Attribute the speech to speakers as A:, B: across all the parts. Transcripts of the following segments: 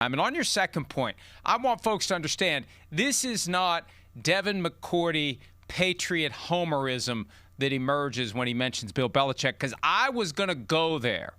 A: And on your second point, I want folks to understand this is not Devin McCourty Patriot homerism that emerges when he mentions Bill Belichick, because I was going to go there.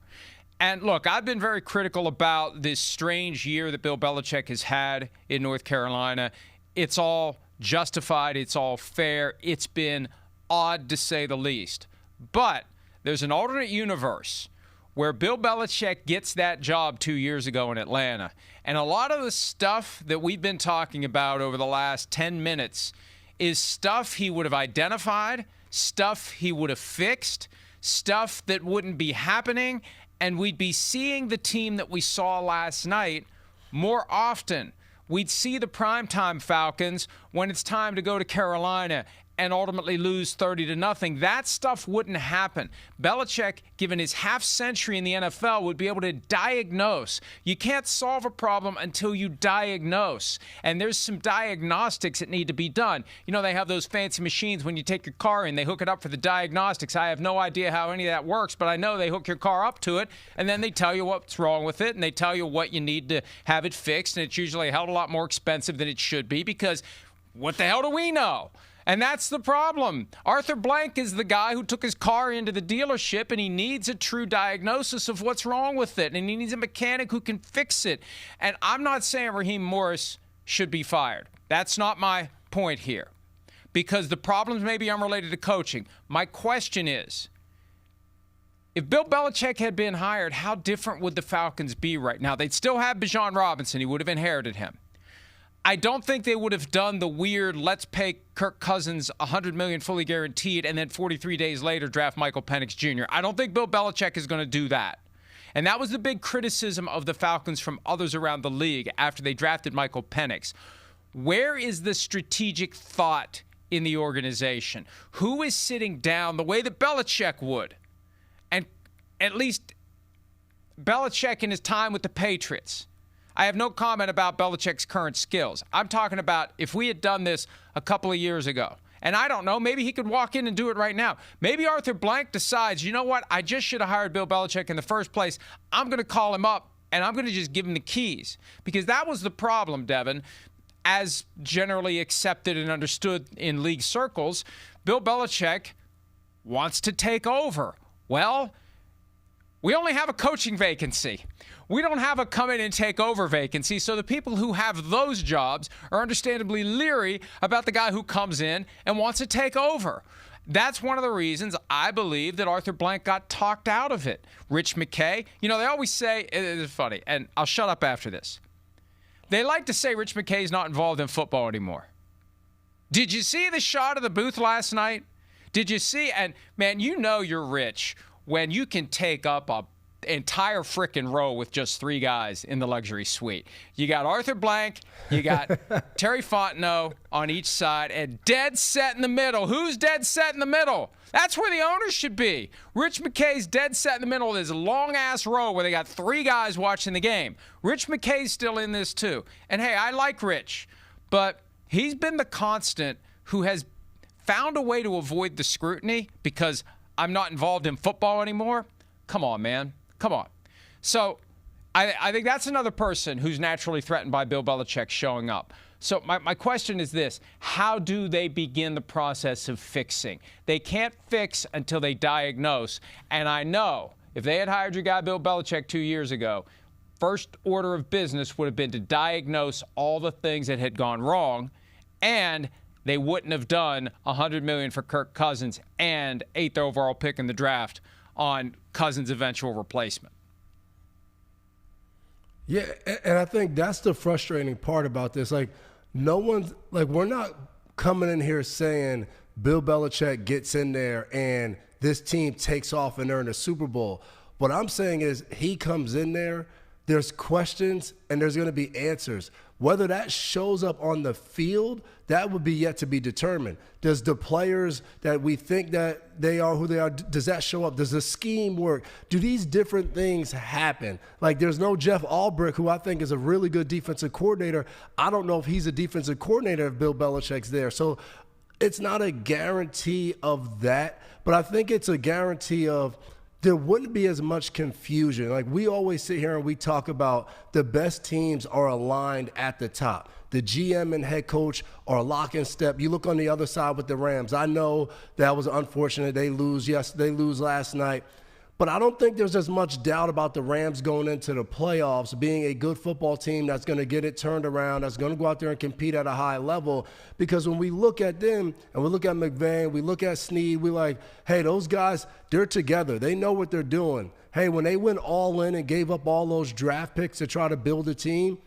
A: And look, I've been very critical about this strange year that Bill Belichick has had in North Carolina. It's all justified. It's all fair. It's been odd to say the least. But there's an alternate universe where Bill Belichick gets that job 2 years ago in Atlanta. And a lot of the stuff that we've been talking about over the last 10 minutes is stuff he would have identified, stuff he would have fixed, stuff that wouldn't be happening, and we'd be seeing the team that we saw last night more often. We'd see the primetime Falcons when it's time to go to Carolina and ultimately lose 30-0. That stuff wouldn't happen. Belichick, given his half century in the NFL, would be able to diagnose. You can't solve a problem until you diagnose. And there's some diagnostics that need to be done. You know, they have those fancy machines when you take your car in. They hook it up for the diagnostics. I have no idea how any of that works, but I know they hook your car up to it, and then they tell you what's wrong with it, and they tell you what you need to have it fixed. And it's usually a hell of a lot more expensive than it should be, because what the hell do we know? And that's the problem. Arthur Blank is the guy who took his car into the dealership, and he needs a true diagnosis of what's wrong with it, and he needs a mechanic who can fix it. And I'm not saying Raheem Morris should be fired. That's not my point here, because the problems may be unrelated to coaching. My question is, if Bill Belichick had been hired, how different would the Falcons be right now? They'd still have Bijan Robinson. He would have inherited him. I don't think they would have done the weird, let's pay Kirk Cousins $100 million fully guaranteed and then 43 days later draft Michael Penix Jr. I don't think Bill Belichick is going to do that. And that was the big criticism of the Falcons from others around the league after they drafted Michael Penix. Where is the strategic thought in the organization? Who is sitting down the way that Belichick would? And at least Belichick in his time with the Patriots. I have no comment about Belichick's current skills. I'm talking about if we had done this a couple of years ago. And I don't know, maybe he could walk in and do it right now. Maybe Arthur Blank decides, you know what, I just should have hired Bill Belichick in the first place. I'm going to call him up, and I'm going to just give him the keys. Because that was the problem, Devin. As generally accepted and understood in league circles, Bill Belichick wants to take over. Well, we only have a coaching vacancy. We don't have a come in and take over vacancy, so the people who have those jobs are understandably leery about the guy who comes in and wants to take over. That's one of the reasons I believe that Arthur Blank got talked out of it. Rich McKay, you know, they always say, it's funny, and I'll shut up after this. They like to say Rich McKay's not involved in football anymore. Did you see the shot of the booth last night? Did you see? And, man, you know you're rich when you can take up a entire frickin' row with just three guys in the luxury suite. You got Arthur Blank, you got Terry Fontenot on each side, and dead set in the middle. Who's dead set in the middle? That's where the owners should be. Rich McKay's dead set in the middle of this long-ass row where they got three guys watching the game. Rich McKay's still in this too. And, hey, I like Rich, but he's been the constant who has found a way to avoid the scrutiny because I'm not involved in football anymore. Come on, man. Come on. So I think that's another person who's naturally threatened by Bill Belichick showing up. So my question is this. How do they begin the process of fixing? They can't fix until they diagnose. And I know if they had hired your guy Bill Belichick 2 years ago, first order of business would have been to diagnose all the things that had gone wrong, and they wouldn't have done $100 million for Kirk Cousins and 8th overall pick in the draft on Cousins' eventual replacement.
B: Yeah, and I think that's the frustrating part about this. Like, no one's – like, we're not coming in here saying Bill Belichick gets in there and this team takes off and earn a Super Bowl. What I'm saying is he comes in there, there's questions, and there's going to be answers. Whether that shows up on the field, that would be yet to be determined. Does the players that we think that they are who they are, does that show up? Does the scheme work? Do these different things happen? Like, there's no Jeff Albrecht, who I think is a really good defensive coordinator. I don't know if he's a defensive coordinator if Bill Belichick's there. So it's not a guarantee of that, but I think it's a guarantee of there wouldn't be as much confusion. Like, we always sit here and we talk about the best teams are aligned at the top. The GM and head coach are lock and step. You look on the other side with the Rams. I know that was unfortunate. They lose last night. But I don't think there's as much doubt about the Rams going into the playoffs being a good football team that's going to get it turned around, that's going to go out there and compete at a high level. Because when we look at them and we look at McVay, we look at Snead, we're like, hey, those guys, they're together. They know what they're doing. Hey, when they went all in and gave up all those draft picks to try to build a team,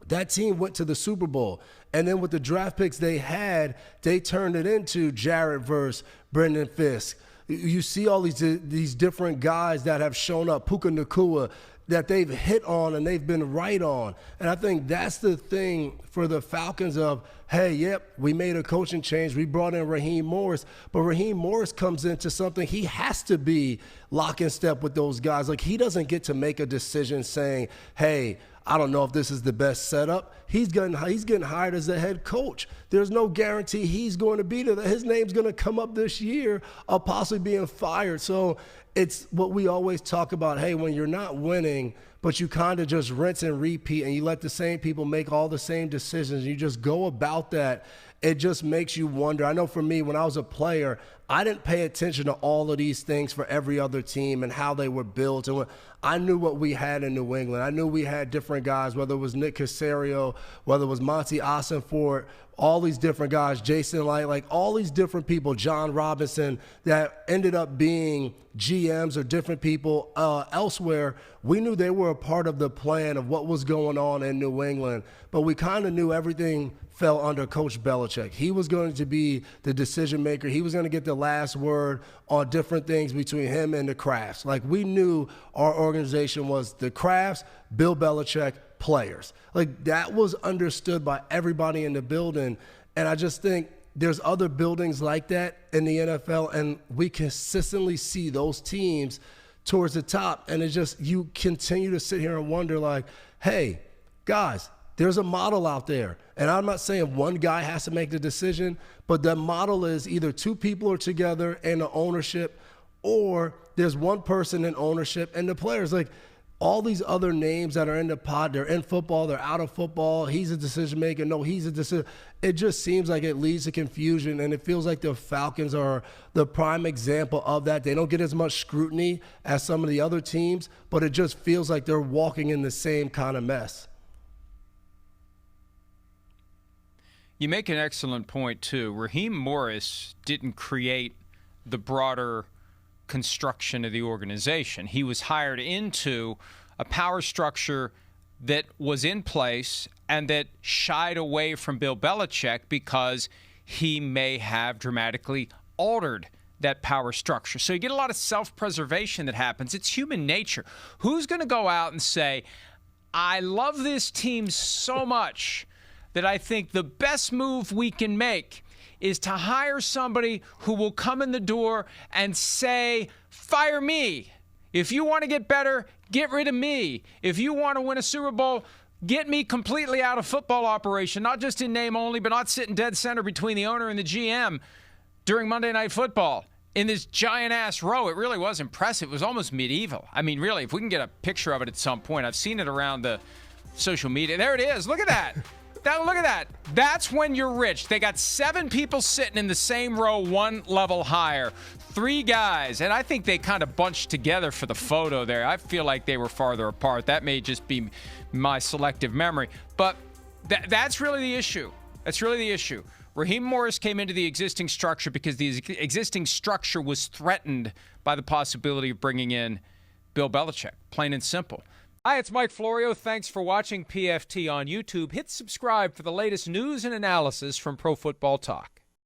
B: that team went to the Super Bowl. And then with the draft picks they had, they turned it into Jarrett versus Brendan Fisk. You see all these different guys that have shown up, Puka Nacua, that they've hit on and they've been right on. And I think that's the thing for the Falcons of, hey, yep, we made a coaching change. We brought in Raheem Morris. But Raheem Morris comes into something, he has to be lock and step with those guys. Like, he doesn't get to make a decision saying, hey, I don't know if this is the best setup. He's getting hired as the head coach. There's no guarantee he's going to be there. His name's going to come up this year of possibly being fired. So it's what we always talk about. Hey, when you're not winning, but you kind of just rinse and repeat and you let the same people make all the same decisions, you just go about that, it just makes you wonder. I know for me, when I was a player, I didn't pay attention to all of these things for every other team and how they were built. And I knew what we had in New England. I knew we had different guys, whether it was Nick Caserio, whether it was Monty Ossenfort, all these different guys, Jason Light, like all these different people, John Robinson, that ended up being GMs or different people elsewhere. We knew they were a part of the plan of what was going on in New England, but we kind of knew everything fell under Coach Belichick. He was going to be the decision maker. He was going to get the last word on different things between him and the Crafts. Like, we knew our organization was the Crafts, Bill Belichick, players. Like, that was understood by everybody in the building. And I just think there's other buildings like that in the NFL, and we consistently see those teams towards the top. And it's just, you continue to sit here and wonder, like, hey, guys, there's a model out there. And I'm not saying one guy has to make the decision, but the model is either two people are together in the ownership, or there's one person in ownership and the players. Like, all these other names that are in the pod, they're in football, they're out of football. He's a decision maker. No, he's a decision. It just seems like it leads to confusion, and it feels like the Falcons are the prime example of that. They don't get as much scrutiny as some of the other teams, but it just feels like they're walking in the same kind of mess.
A: You make an excellent point, too. Raheem Morris didn't create the broader construction of the organization. He was hired into a power structure that was in place and that shied away from Bill Belichick because he may have dramatically altered that power structure. So you get a lot of self-preservation that happens. It's human nature. Who's going to go out and say, I love this team so much that I think the best move we can make is to hire somebody who will come in the door and say, fire me. If you want to get better, get rid of me. If you want to win a Super Bowl, get me completely out of football operation, not just in name only, but not sitting dead center between the owner and the GM during Monday Night Football in this giant-ass row. It really was impressive. It was almost medieval. I mean, really, if we can get a picture of it at some point. I've seen it around the social media. There it is. Look at that. Look at that. That's when you're rich. They got 7 people sitting in the same row, one level higher. 3 guys. And I think they kind of bunched together for the photo there. I feel like they were farther apart. That may just be my selective memory. But that's really the issue. That's really the issue. Raheem Morris came into the existing structure because the existing structure was threatened by the possibility of bringing in Bill Belichick. Plain and simple. Hi, it's Mike Florio. Thanks for watching PFT on YouTube. Hit subscribe for the latest news and analysis from Pro Football Talk.